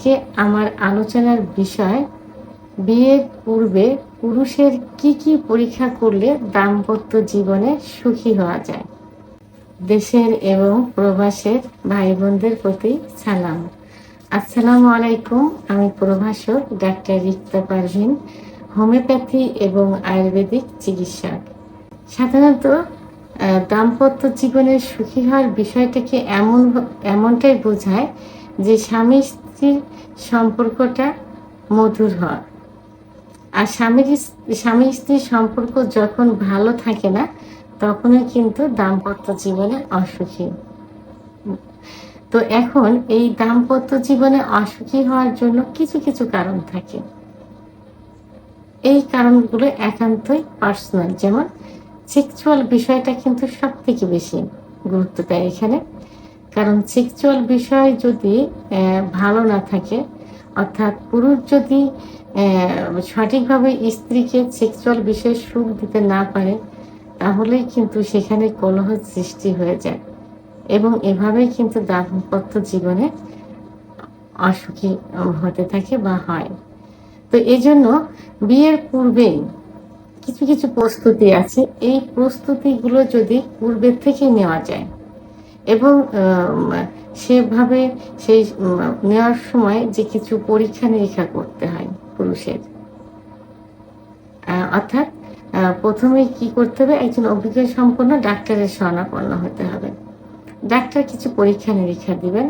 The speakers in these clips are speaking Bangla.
আজকে আমার আলোচনার বিষয় বিয়ের পূর্বে পুরুষের কি কি পরীক্ষা করলে দাম্পত্য জীবনে সুখী হওয়া যায়। দেশের এবং প্রবাসের ভাই বোনদের প্রতি সালাম। আসসালামু আলাইকুম। আমি প্রভাষক ডাক্তার রিক্তা পারভিন, হোমিওপ্যাথি এবং আয়ুর্বেদিক চিকিৎসক। সাধারণত দাম্পত্য জীবনের সুখী হওয়ার বিষয়টাকে এমনটাই বোঝায় যে স্বামী স্ত্রীর সম্পর্কটা মধুর হওয়া। আর স্বামী স্ত্রীর সম্পর্ক যখন ভালো থাকে না, তখনই কিন্তু দাম্পত্য জীবনে অসুখী। তো এখন এই দাম্পত্য জীবনে অসুখী হওয়ার জন্য কিছু কিছু কারণ থাকে। এই কারণগুলো একান্তই পার্সোনাল। যেমন সেক্সুয়াল বিষয়টা কিন্তু সব থেকে বেশি গুরুত্ব দেয় এখানে। কারণ সেক্সুয়াল বিষয় যদি ভালো না থাকে, অর্থাৎ পুরুষ যদি সঠিকভাবে স্ত্রীকে সেক্সুয়াল বিষয়ে সুখ দিতে না পারে, তাহলেই কিন্তু সেখানে কলহ সৃষ্টি হয়ে যায় এবং এভাবেই কিন্তু দাম্পত্য জীবনে অসুখী হতে থাকে বা হয়। তো এই জন্য বিয়ের পূর্বেই কিছু কিছু প্রস্তুতি আছে। এই প্রস্তুতিগুলো যদি পূর্বের থেকে নেওয়া যায় এবং সেভাবে সেই নেওয়ার সময় যে কিছু পরীক্ষা নিরীক্ষা করতে হয় পুরুষের, অর্থাৎ প্রথমে কি করতে হবে, একজন অভিজ্ঞ সম্পন্ন ডাক্তারের শরণাপন্ন হতে হবে। ডাক্তার কিছু পরীক্ষা নিরীক্ষা দিবেন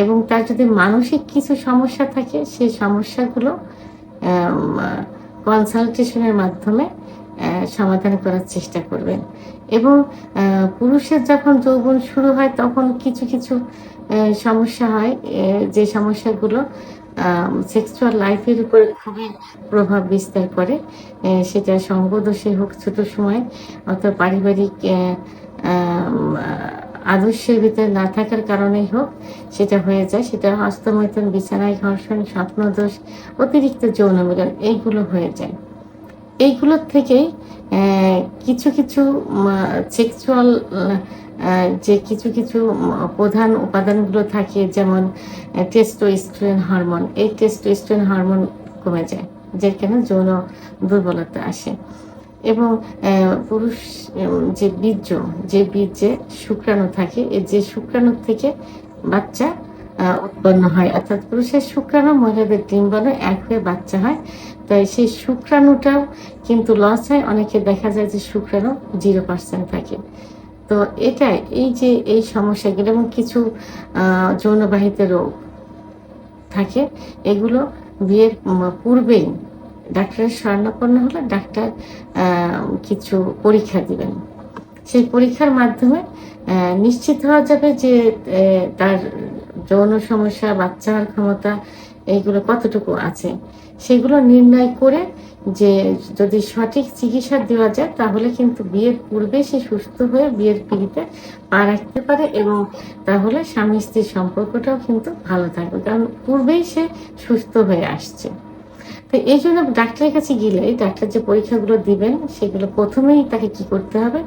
এবং তার যদি মানসিক কিছু সমস্যা থাকে, সেই সমস্যাগুলো কনসালটেশনের মাধ্যমে সমাধান করার চেষ্টা করবেন। এবং পুরুষের যখন যৌবন শুরু হয়, তখন কিছু কিছু সমস্যা হয়, যে সমস্যাগুলো সেক্সুয়াল লাইফের উপরে খুবই প্রভাব বিস্তার করে। সেটা সঙ্গদোষে হোক, ছোট সময়, অথবা পারিবারিক আদর্শের ভিতরে না থাকার কারণেই হোক, সেটা হয়ে যায়। সেটা হস্তমৈথুন, বিছানায় ঘর্ষণ, স্বপ্নদোষ, অতিরিক্ত যৌন মিলন, এইগুলো হয়ে যায়। এইগুলোর থেকেই কিছু কিছু সেক্সুয়াল যে কিছু কিছু প্রধান উপাদানগুলো থাকে, যেমন টেস্টোস্টেরন হরমোন। এই টেস্টোস্টেরন হরমোন কমে যায়, যার কারণে যৌন দুর্বলতা আসে। এবং পুরুষ যে বীর্যে শুক্রাণু থাকে, এই যে শুক্রাণুর থেকে বাচ্চা উৎপন্ন হয়, অর্থাৎ পুরুষের শুক্রাণু মহিলাদের ডিম্বাণু এক হয়ে বাচ্চা হয়। তাই সেই শুক্রাণুটাও কিন্তু লস হয়। অনেকে দেখা যায় যে শুক্রাণু 0% থাকে। তো এটাই, এই যে এই সমস্যাগুলো এবং কিছু যৌনবাহিত রোগ থাকে, এগুলো বিয়ের পূর্বেই ডাক্তারের শরণাপন্ন হলে ডাক্তার কিছু পরীক্ষা দিবেন। সেই পরীক্ষার মাধ্যমে নিশ্চিত হওয়া যাবে যে তার যৌন সমস্যা, বাচ্চা হওয়ার ক্ষমতা, এইগুলো কতটুকু আছে। সেগুলো নির্ণয় করে যে যদি সঠিক চিকিৎসা দেওয়া যায়, তাহলে কিন্তু বিয়ের পূর্বে সে সুস্থ হয়ে বিয়ের পিঁড়িতে পা রাখতে পারে এবং তাহলে স্বামী স্ত্রীর সম্পর্কটাও কিন্তু ভালো থাকবে, কারণ পূর্বেই সে সুস্থ হয়ে আসছে। তো এই জন্য ডাক্তারের কাছে গেলে ডাক্তার যে পরীক্ষাগুলো দিবেন, সেগুলো প্রথমেই তাকে কি করতে হবে,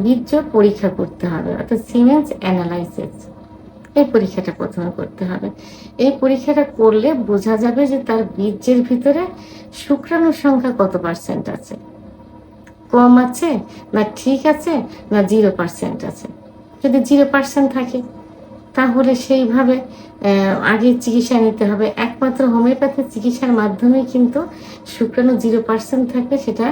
বীর্য পরীক্ষা করতে হবে, অর্থাৎ সিমেন্স অ্যানালাইসিস। এই পরীক্ষাটা প্রথমে করতে হবে। এই পরীক্ষাটা করলে বোঝা যাবে যে তার বীর্যের ভিতরে শুক্রাণুর সংখ্যা কত % আছে, কম আছে না ঠিক আছে না 0% আছে। যদি 0% থাকে, তাহলে সেইভাবে আগে চিকিৎসা নিতে হবে। একমাত্র হোমিওপ্যাথি চিকিৎসার মাধ্যমেই কিন্তু শুক্রাণু 0% থাকলে সেটা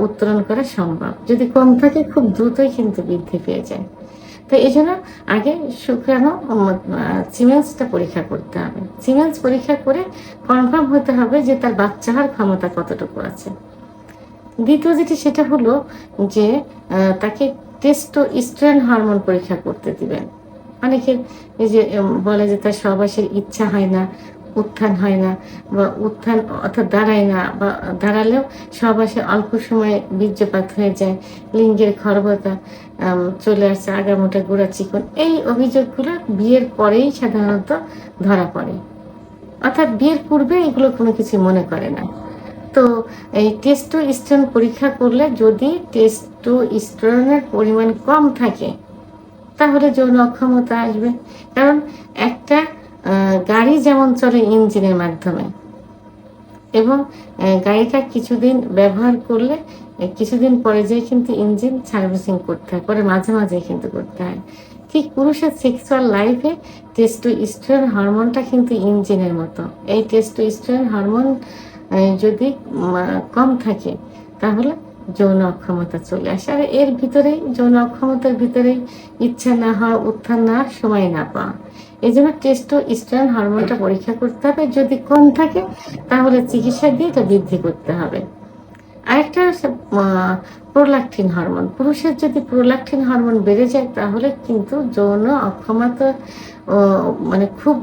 উত্তোলন করা সম্ভব। যদি কম থাকে, খুব দ্রুতই কিন্তু বৃদ্ধি পেয়ে যায়। তো এই জন্য আগে শুক্রাণু সিমেন্সটা পরীক্ষা করতে হবে। সিমেন্স পরীক্ষা করে কনফার্ম হতে হবে যে তার বাচ্চা হওয়ার ক্ষমতা কতটুকু আছে। দ্বিতীয় যেটি, সেটা হলো যে তাকে টেস্টোস্টেরন হরমোন পরীক্ষা করতে দিবেন। অনেকের এই যে বলে যে তার সহবাসের ইচ্ছা হয় না, উত্থান হয় না, বা উত্থান অর্থাৎ দাঁড়ায় না, বা দাঁড়ালেও সহবাসে অল্প সময়ে বীর্যপাত হয়ে যায়, লিঙ্গের খর্বতা চলে আসছে, আগামোটা, গোড়া চিকন। এই অভিযোগগুলো বিয়ের পরেই সাধারণত ধরা পড়ে, অর্থাৎ বিয়ের পূর্বে এগুলো কোনো কিছু মনে করে না। তো এই টেস্টোস্টেরন পরীক্ষা করলে যদি টেস্টোস্টেরনের পরিমাণ কম থাকে, তাহলে যৌন অক্ষমতা আসবে। কারণ একটা গাড়ি যেমন চলে ইঞ্জিনের মাধ্যমে, এবং গাড়িটা কিছুদিন ব্যবহার করলে কিছুদিন পরে যেয়ে কিন্তু ইঞ্জিন সার্ভিসিং করতে হয়, পরে মাঝে মাঝে কিন্তু করতে হয়। ঠিক পুরুষের সেক্সুয়াল লাইফে টেস্টোস্টেরন হরমোনটা কিন্তু ইঞ্জিনের মতো। এই টেস্টোস্টেরন হরমোন যদি কম থাকে তাহলে যৌন অক্ষমতা চলে আসে। আর এর ভিতরেই যৌন অক্ষমতার ভিতরেই ইচ্ছা না হওয়া, উত্থান না হওয়া, সময় না পাওয়া। এই জন্য টেস্টোস্টেরন হরমোনটা পরীক্ষা করতে হবে। যদি কম থাকে তাহলে চিকিৎসা দিয়ে এটা বৃদ্ধি করতে হবে। আরেকটা হচ্ছে প্রোল্যাক্টিন হরমোন। পুরুষের যদি প্রোল্যাক্টিন হরমোন বেড়ে যায় তাহলে কিন্তু যৌন অক্ষমতা মানে খুব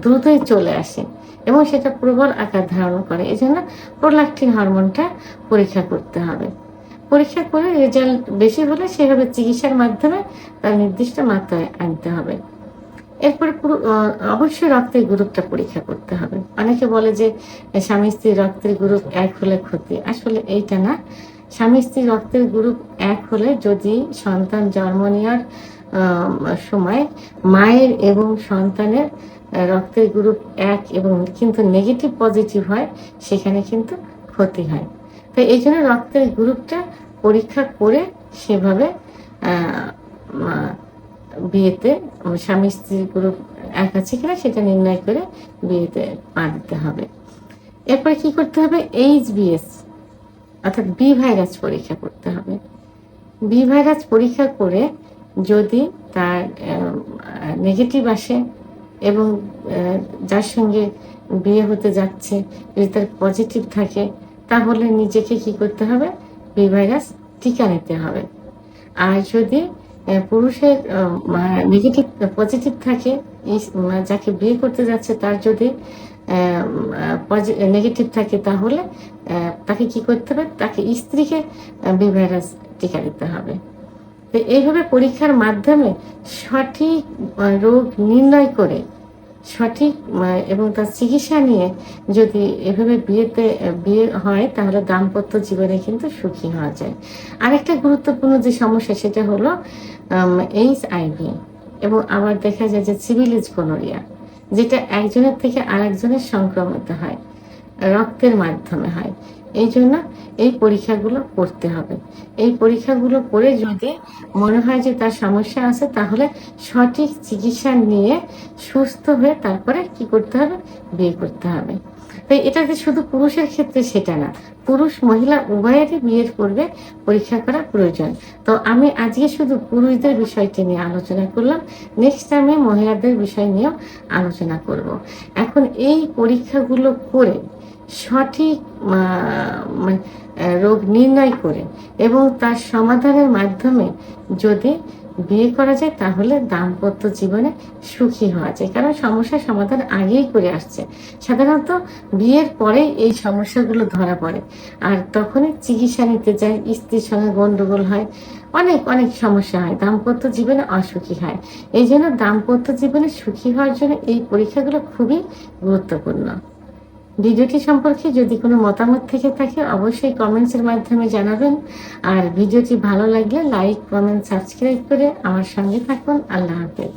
দ্রুতই চলে আসে এবং সেটা প্রবল আকার ধারণ করে। এজন্য প্রোল্যাক্টিন হরমোনটা পরীক্ষা করতে হবে। পরীক্ষা করে রেজাল্ট বেশি হলে সেভাবে চিকিৎসার মাধ্যমে তার নির্দিষ্ট মাত্রায় আনতে হবে। এরপরে অবশ্যই রক্তের গ্রুপটা পরীক্ষা করতে হবে। অনেকে বলে যে স্বামী স্ত্রীর রক্তের গ্রুপ এক হলে ক্ষতি। আসলে এইটা না। স্বামী স্ত্রীর রক্তের গ্রুপ এক হলে যদি সন্তান জন্ম নেওয়ার সময় মায়ের এবং সন্তানের রক্তের গ্রুপ এক এবং কিন্তু নেগেটিভ পজিটিভ হয়, সেখানে কিন্তু ক্ষতি হয়। তো এই জন্য রক্তের গ্রুপটা পরীক্ষা করে সেভাবে বিয়েতে স্বামী স্ত্রীর গ্রুপ এক আছে কিনা সেটা নির্ণয় করে বিয়েতে পা দিতে হবে। এরপরে কি করতে হবে? HBS অর্থাৎ বি ভাইরাস পরীক্ষা করতে হবে। বি ভাইরাস পরীক্ষা করে যদি তার নেগেটিভ আসে এবং যার সঙ্গে বিয়ে হতে যাচ্ছে যদি তার পজিটিভ থাকে তাহলে নিজেকে কি করতে হবে? বি ভাইরাস টিকা নিতে হবে। আর যদি পুরুষের নেগেটিভ পজিটিভ থাকে, যাকে বিয়ে করতে যাচ্ছে তার যদি নেগেটিভ থাকে তাহলে তাকে কি করতে হবে? তাকে স্ত্রীকে বি ভাইরাস টিকা দিতে হবে। তো এইভাবে পরীক্ষার মাধ্যমে সঠিক রোগ নির্ণয় করে সঠিক এবং তার চিকিৎসা নিয়ে যদি এভাবে বিয়ে হয় তাহলে দাম্পত্য জীবনে কিন্তু সুখী হওয়া যায়। আরেকটা গুরুত্বপূর্ণ যে সমস্যা সেটা হলো HIV, এবং আবার দেখা যায় যে সিফিলিস গনোরিয়া, যেটা একজনের থেকে আরেকজনের সংক্রমিত হয়, রক্তের মাধ্যমে হয়। এই জন্য এই পরীক্ষাগুলো করতে হবে। এই পরীক্ষাগুলো করে যদি মনে হয় যে তার সমস্যা আছে তাহলে সঠিক চিকিৎসা নিয়ে সুস্থ হয়ে তারপরে কি করতে হবে? বিয়ে করতে হবে। তাই এটা যে শুধু পুরুষের ক্ষেত্রে সেটা না, পুরুষ মহিলা উভয়েরই বিয়ের পূর্বে পরীক্ষা করা প্রয়োজন। তো আমি আজকে শুধু পুরুষদের বিষয়টি নিয়ে আলোচনা করলাম, নেক্সট টাইমে মহিলাদের বিষয় নিয়েও আলোচনা করব। এখন এই পরীক্ষাগুলো করে সঠিক রোগ নির্ণয় করে এবং তার সমাধানের মাধ্যমে যদি বিয়ে করা যায় তাহলে দাম্পত্য জীবনে সুখী হওয়া যায়। কারণ সমস্যার সমাধান আগেই করে আসছে। সাধারণত বিয়ের পরেই এই সমস্যাগুলো ধরা পড়ে, আর তখনই চিকিৎসা নিতে যায়, স্ত্রীর সঙ্গে গন্ডগোল হয়, অনেক অনেক সমস্যা হয়, দাম্পত্য জীবনে অসুখী হয়। এই জন্য দাম্পত্য জীবনে সুখী হওয়ার জন্য এই পরীক্ষাগুলো খুবই গুরুত্বপূর্ণ। ভিডিওটি সম্পর্কে যদি কোনো মতামত থেকে থাকে অবশ্যই কমেন্টসের মাধ্যমে জানাবেন। আর ভিডিওটি ভালো লাগলে লাইক, কমেন্ট, সাবস্ক্রাইব করে আমার সঙ্গে থাকুন। আল্লাহ হাফেজ।